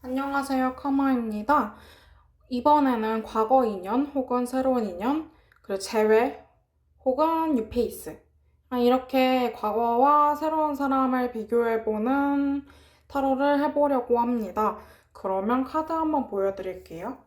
안녕하세요, 카마입니다. 이번에는 과거 인연 혹은 새로운 인연, 그리고 재회 혹은 뉴페이스. 이렇게 과거와 새로운 사람을 비교해보는 타로를 해보려고 합니다. 그러면 카드 한번 보여드릴게요.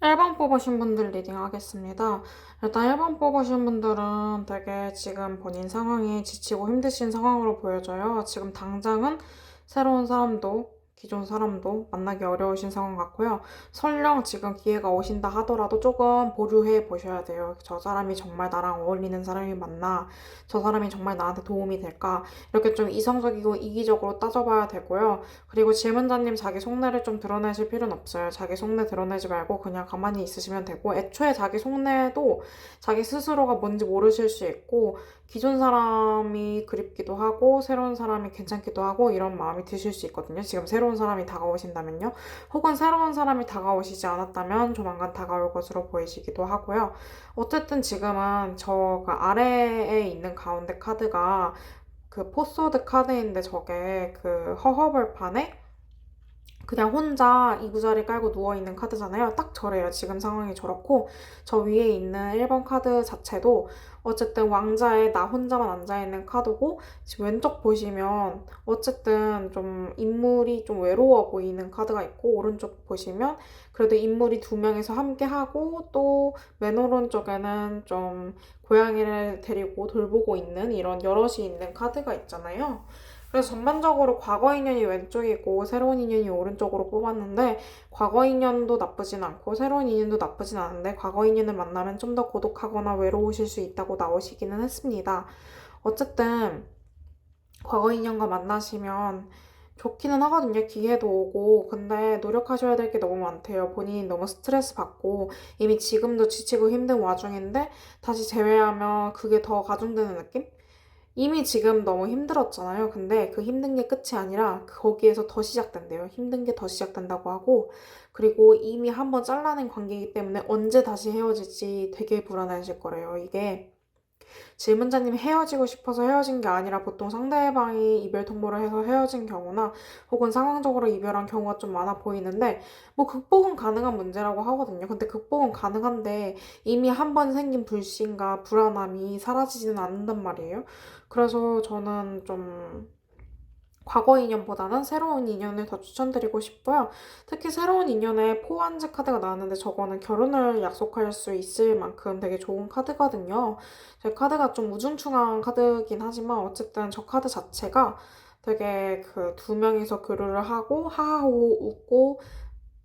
일 번 뽑으신 분들 리딩 하겠습니다. 일단 1번 뽑으신 분들은 되게 지금 본인 상황이 지치고 힘드신 상황으로 보여져요. 지금 당장은 새로운 사람도 기존 사람도 만나기 어려우신 상황 같고요. 설령 지금 기회가 오신다 하더라도 조금 보류해 보셔야 돼요. 저 사람이 정말 나랑 어울리는 사람이 맞나? 저 사람이 정말 나한테 도움이 될까? 이렇게 좀 이성적이고 이기적으로 따져봐야 되고요. 그리고 질문자님 자기 속내를 좀 드러내실 필요는 없어요. 자기 속내 드러내지 말고 그냥 가만히 있으시면 되고, 애초에 자기 속내도 자기 스스로가 뭔지 모르실 수 있고, 기존 사람이 그립기도 하고 새로운 사람이 괜찮기도 하고 이런 마음이 드실 수 있거든요. 지금 새로운 사람이 다가오신다면요. 혹은 새로운 사람이 다가오시지 않았다면 조만간 다가올 것으로 보이시기도 하고요. 어쨌든 지금은 저가 아래에 있는 가운데 카드가 그 포소드 카드인데, 저게 그 허허벌판에 그냥 혼자 이부자리 깔고 누워있는 카드잖아요. 딱 저래요. 지금 상황이 저렇고, 저 위에 있는 1번 카드 자체도 어쨌든 왕자에 나 혼자만 앉아있는 카드고, 지금 왼쪽 보시면 어쨌든 좀 인물이 좀 외로워 보이는 카드가 있고, 오른쪽 보시면 그래도 인물이 두 명이서 함께 하고, 또 맨 오른쪽에는 좀 고양이를 데리고 돌보고 있는 이런 여럿이 있는 카드가 있잖아요. 그래서 전반적으로 과거 인연이 왼쪽이고 새로운 인연이 오른쪽으로 뽑았는데, 과거 인연도 나쁘진 않고 새로운 인연도 나쁘진 않은데, 과거 인연을 만나면 좀 더 고독하거나 외로우실 수 있다고 나오시기는 했습니다. 어쨌든 과거 인연과 만나시면 좋기는 하거든요. 기회도 오고. 근데 노력하셔야 될 게 너무 많대요. 본인이 너무 스트레스 받고 이미 지금도 지치고 힘든 와중인데 다시 재회하면 그게 더 가중되는 느낌? 이미 지금 너무 힘들었잖아요. 근데 그 힘든 게 끝이 아니라 거기에서 더 시작된대요. 힘든 게 더 시작된다고 하고, 그리고 이미 한번 잘라낸 관계이기 때문에 언제 다시 헤어질지 되게 불안해하실 거래요. 이게 질문자님이 헤어지고 싶어서 헤어진 게 아니라 보통 상대방이 이별 통보를 해서 헤어진 경우나 혹은 상황적으로 이별한 경우가 좀 많아 보이는데, 뭐 극복은 가능한 문제라고 하거든요. 근데 극복은 가능한데 이미 한 번 생긴 불신과 불안함이 사라지지는 않는단 말이에요. 그래서 저는 좀 과거 인연보다는 새로운 인연을 더 추천드리고 싶고요. 특히 새로운 인연에 포완즈 카드가 나왔는데 저거는 결혼을 약속할 수 있을 만큼 되게 좋은 카드거든요. 제 카드가 좀 우중충한 카드긴 하지만 어쨌든 저 카드 자체가 되게 그 두 명이서 교류를 하고 하하호 웃고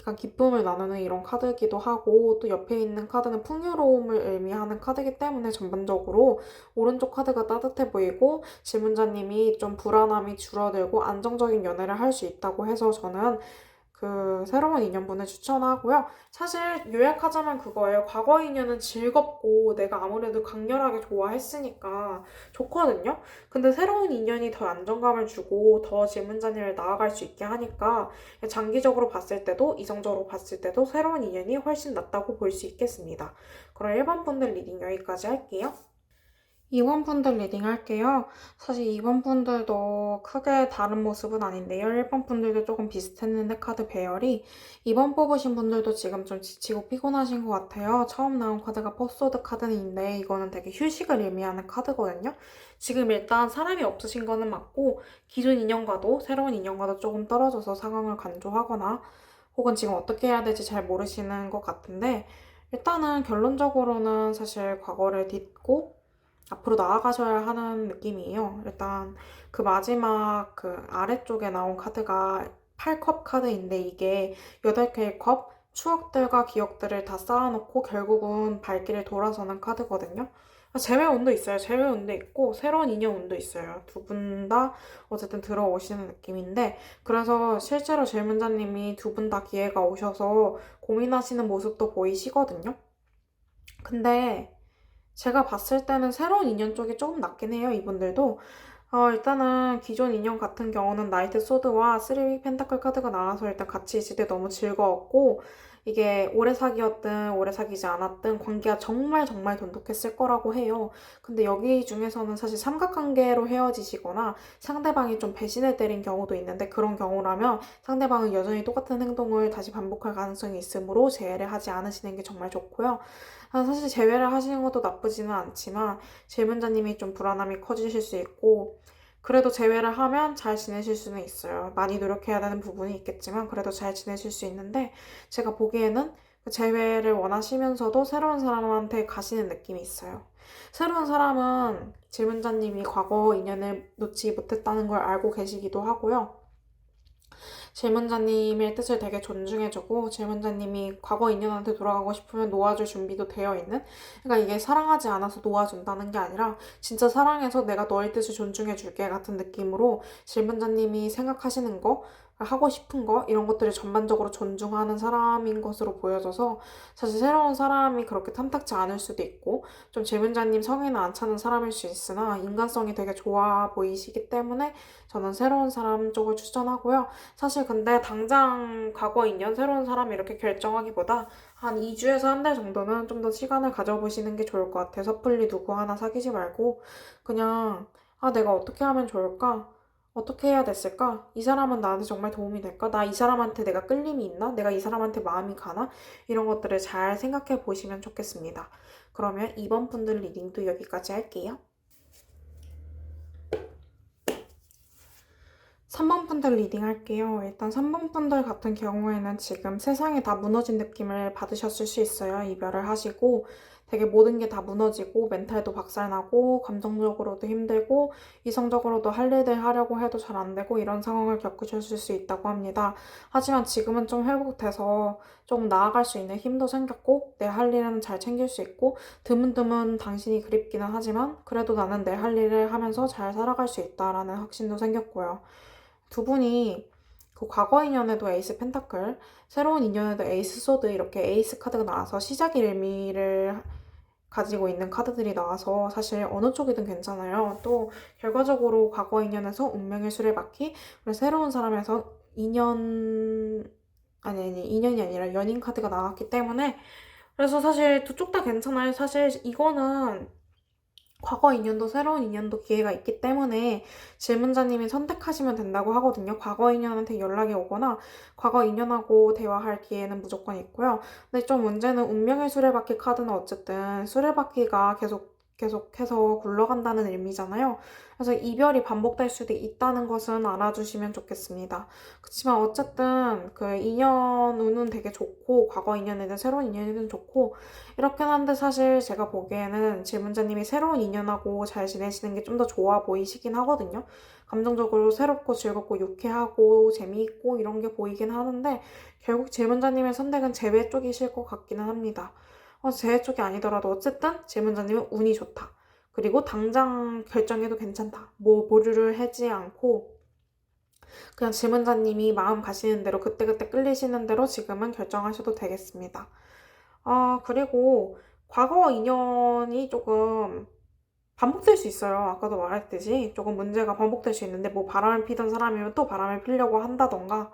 약간 기쁨을 나누는 이런 카드이기도 하고 또 옆에 있는 카드는 풍요로움을 의미하는 카드이기 때문에 전반적으로 오른쪽 카드가 따뜻해 보이고 질문자님이 좀 불안함이 줄어들고 안정적인 연애를 할 수 있다고 해서 저는 그 새로운 인연분을 추천하고요. 사실 요약하자면 그거예요. 과거 인연은 즐겁고 내가 아무래도 강렬하게 좋아했으니까 좋거든요. 근데 새로운 인연이 더 안정감을 주고 더 질문자님을 나아갈 수 있게 하니까 장기적으로 봤을 때도 이성적으로 봤을 때도 새로운 인연이 훨씬 낫다고 볼 수 있겠습니다. 그럼 1번 분들 리딩 여기까지 할게요. 2번 분들 리딩 할게요. 사실 2번 분들도 크게 다른 모습은 아닌데요. 1번 분들도 조금 비슷했는데 카드 배열이 2번 뽑으신 분들도 지금 좀 지치고 피곤하신 것 같아요. 처음 나온 카드가 퍼스워드 카드인데 이거는 되게 휴식을 의미하는 카드거든요. 지금 일단 사람이 없으신 거는 맞고 기존 인연과도 새로운 인연과도 조금 떨어져서 상황을 간조하거나 혹은 지금 어떻게 해야 될지 잘 모르시는 것 같은데 일단은 결론적으로는 사실 과거를 딛고 앞으로 나아가셔야 하는 느낌이에요. 일단 그 마지막 그 아래쪽에 나온 카드가 8컵 카드인데 이게 8개의 컵, 추억들과 기억들을 다 쌓아놓고 결국은 발길을 돌아서는 카드거든요. 재회운도 있어요. 재회운도 있고 새로운 인연운도 있어요. 두 분 다 어쨌든 들어오시는 느낌인데 그래서 실제로 질문자님이 두 분 다 기회가 오셔서 고민하시는 모습도 보이시거든요. 근데 제가 봤을 때는 새로운 인연 쪽이 조금 낫긴 해요, 이분들도. 일단은 기존 인연 같은 경우는 나이트 소드와 쓰리빅 펜타클 카드가 나와서 일단 같이 있을 때 너무 즐거웠고, 이게 오래 사귀었든 오래 사귀지 않았든 관계가 정말 정말 돈독했을 거라고 해요. 근데 여기 중에서는 사실 삼각관계로 헤어지시거나 상대방이 좀 배신을 때린 경우도 있는데 그런 경우라면 상대방은 여전히 똑같은 행동을 다시 반복할 가능성이 있으므로 재회를 하지 않으시는 게 정말 좋고요. 사실 재회를 하시는 것도 나쁘지는 않지만 질문자님이 좀 불안함이 커지실 수 있고 그래도 재회를 하면 잘 지내실 수는 있어요. 많이 노력해야 되는 부분이 있겠지만 그래도 잘 지내실 수 있는데 제가 보기에는 그 재회를 원하시면서도 새로운 사람한테 가시는 느낌이 있어요. 새로운 사람은 질문자님이 과거 인연을 놓지 못했다는 걸 알고 계시기도 하고요. 질문자님의 뜻을 되게 존중해주고 질문자님이 과거 인연한테 돌아가고 싶으면 놓아줄 준비도 되어 있는 그러니까 이게 사랑하지 않아서 놓아준다는 게 아니라 진짜 사랑해서 내가 너의 뜻을 존중해줄게 같은 느낌으로 질문자님이 생각하시는 거 하고 싶은 거 이런 것들을 전반적으로 존중하는 사람인 것으로 보여져서 사실 새로운 사람이 그렇게 탐탁지 않을 수도 있고 좀 질문자님 성에는 안 차는 사람일 수 있으나 인간성이 되게 좋아 보이시기 때문에 저는 새로운 사람 쪽을 추천하고요. 사실 근데 당장 과거 인연 새로운 사람 이렇게 결정하기보다 한 2주에서 한 달 정도는 좀 더 시간을 가져보시는 게 좋을 것 같아요. 섣불리 누구 하나 사귀지 말고 그냥 내가 어떻게 하면 좋을까? 어떻게 해야 됐을까? 이 사람은 나한테 정말 도움이 될까? 나 이 사람한테 내가 끌림이 있나? 내가 이 사람한테 마음이 가나? 이런 것들을 잘 생각해 보시면 좋겠습니다. 그러면 이번 분들 리딩도 여기까지 할게요. 3번 분들 리딩 할게요. 일단 3번 분들 같은 경우에는 지금 세상이 다 무너진 느낌을 받으셨을 수 있어요. 이별을 하시고 되게 모든 게 다 무너지고 멘탈도 박살나고 감정적으로도 힘들고 이성적으로도 할 일들 하려고 해도 잘 안 되고 이런 상황을 겪으셨을 수 있다고 합니다. 하지만 지금은 좀 회복돼서 좀 나아갈 수 있는 힘도 생겼고 내 할 일은 잘 챙길 수 있고 드문드문 당신이 그립기는 하지만 그래도 나는 내 할 일을 하면서 잘 살아갈 수 있다라는 확신도 생겼고요. 두 분이 그 과거 인연에도 에이스 펜타클, 새로운 인연에도 에이스 소드 이렇게 에이스 카드가 나와서 시작의 의미를 가지고 있는 카드들이 나와서 사실 어느 쪽이든 괜찮아요. 또 결과적으로 과거 인연에서 운명의 수레바퀴, 그리고 새로운 사람에서 인연 아니 인연이 아니라 연인 카드가 나왔기 때문에 그래서 사실 두 쪽 다 괜찮아요. 사실 이거는 과거 인연도 새로운 인연도 기회가 있기 때문에 질문자님이 선택하시면 된다고 하거든요. 과거 인연한테 연락이 오거나 과거 인연하고 대화할 기회는 무조건 있고요. 근데 좀 문제는 운명의 수레바퀴 카드는 어쨌든 수레바퀴가 계속 계속해서 굴러간다는 의미잖아요. 그래서 이별이 반복될 수도 있다는 것은 알아주시면 좋겠습니다. 그렇지만 어쨌든 그 인연 운은 되게 좋고 과거 인연이든 새로운 인연이든 좋고 이렇긴 한데 사실 제가 보기에는 질문자님이 새로운 인연하고 잘 지내시는 게 좀 더 좋아 보이시긴 하거든요. 감정적으로 새롭고 즐겁고 유쾌하고 재미있고 이런 게 보이긴 하는데 결국 질문자님의 선택은 재회 쪽이실 것 같기는 합니다. 재회 쪽이 아니더라도 어쨌든 질문자님은 운이 좋다. 그리고 당장 결정해도 괜찮다. 뭐 보류를 하지 않고 그냥 질문자님이 마음 가시는 대로 그때그때 끌리시는 대로 지금은 결정하셔도 되겠습니다. 그리고 과거 인연이 조금 반복될 수 있어요. 아까도 말했듯이 조금 문제가 반복될 수 있는데 뭐 바람을 피던 사람이면 또 바람을 피려고 한다던가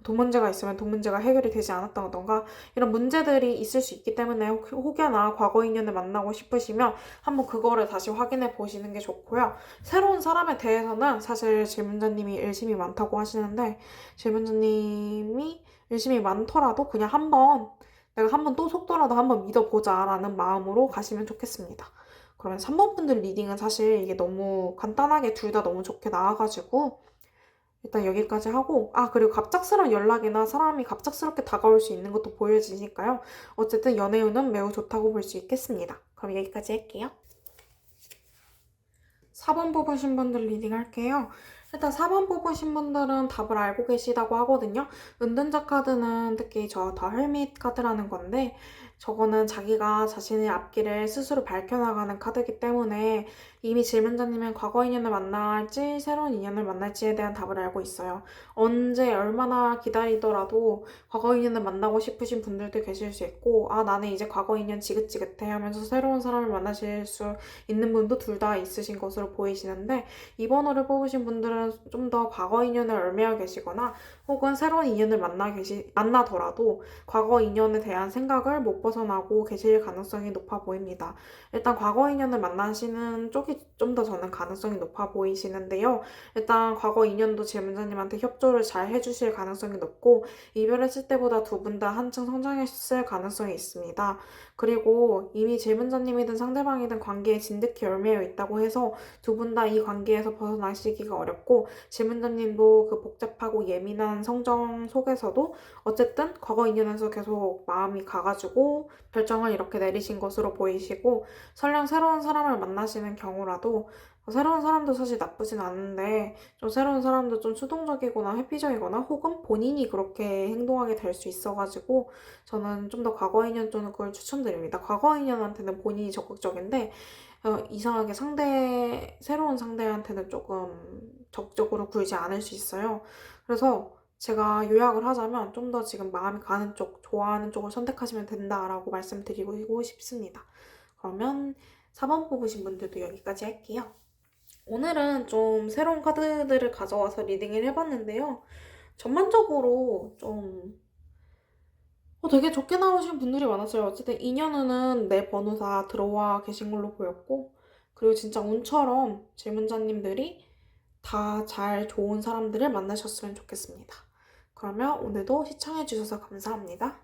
돈 문제가 있으면 돈 문제가 해결이 되지 않았다던가 이런 문제들이 있을 수 있기 때문에 혹여나 과거 인연을 만나고 싶으시면 한번 그거를 다시 확인해 보시는 게 좋고요. 새로운 사람에 대해서는 사실 질문자님이 의심이 많다고 하시는데 질문자님이 의심이 많더라도 그냥 내가 한번 또 속더라도 한번 믿어보자 라는 마음으로 가시면 좋겠습니다. 그러면 3번 분들 리딩은 사실 이게 너무 간단하게 둘 다 너무 좋게 나와가지고 일단 여기까지 하고 그리고 갑작스러운 연락이나 사람이 갑작스럽게 다가올 수 있는 것도 보여지니까요. 어쨌든 연애운은 매우 좋다고 볼 수 있겠습니다. 그럼 여기까지 할게요. 4번 뽑으신 분들 리딩 할게요. 일단 4번 뽑으신 분들은 답을 알고 계시다고 하거든요. 은둔자 카드는 특히 저 더 헬밋 카드라는 건데 저거는 자기가 자신의 앞길을 스스로 밝혀나가는 카드이기 때문에 이미 질문자님은 과거 인연을 만날지 새로운 인연을 만날지에 대한 답을 알고 있어요. 언제 얼마나 기다리더라도 과거 인연을 만나고 싶으신 분들도 계실 수 있고 나는 이제 과거 인연 지긋지긋해 하면서 새로운 사람을 만나실 수 있는 분도 둘 다 있으신 것으로 보이시는데 이번 호를 뽑으신 분들은 좀 더 과거 인연을 얽매여 계시거나 혹은 새로운 인연을 만나더라도 과거 인연에 대한 생각을 못 벗어나고 계실 가능성이 높아 보입니다. 일단 과거 인연을 만나시는 쪽이 좀 더 저는 가능성이 높아 보이시는데요. 일단 과거 인연도 질문자님한테 협조를 잘 해주실 가능성이 높고 이별했을 때보다 두 분 다 한층 성장했을 가능성이 있습니다. 그리고 이미 질문자님이든 상대방이든 관계에 진득히 얽매여 있다고 해서 두 분 다 이 관계에서 벗어나시기가 어렵고 질문자님도 그 복잡하고 예민한 성정 속에서도 어쨌든 과거 인연에서 계속 마음이 가가지고 결정을 이렇게 내리신 것으로 보이시고 설령 새로운 사람을 만나시는 경우라도 새로운 사람도 사실 나쁘진 않은데 좀 새로운 사람도 좀 수동적이거나 회피적이거나 혹은 본인이 그렇게 행동하게 될 수 있어가지고 저는 좀 더 과거 인연 쪽을 추천드립니다. 과거 인연한테는 본인이 적극적인데 이상하게 새로운 상대한테는 조금 적극적으로 굴지 않을 수 있어요. 그래서 제가 요약을 하자면 좀 더 지금 마음이 가는 쪽, 좋아하는 쪽을 선택하시면 된다라고 말씀드리고 싶습니다. 그러면 4번 뽑으신 분들도 여기까지 할게요. 오늘은 좀 새로운 카드들을 가져와서 리딩을 해봤는데요. 전반적으로 좀 되게 좋게 나오신 분들이 많았어요. 어쨌든 인연은 내 번호 다 들어와 계신 걸로 보였고 그리고 진짜 운처럼 질문자님들이 다 잘 좋은 사람들을 만나셨으면 좋겠습니다. 그러면 오늘도 시청해주셔서 감사합니다.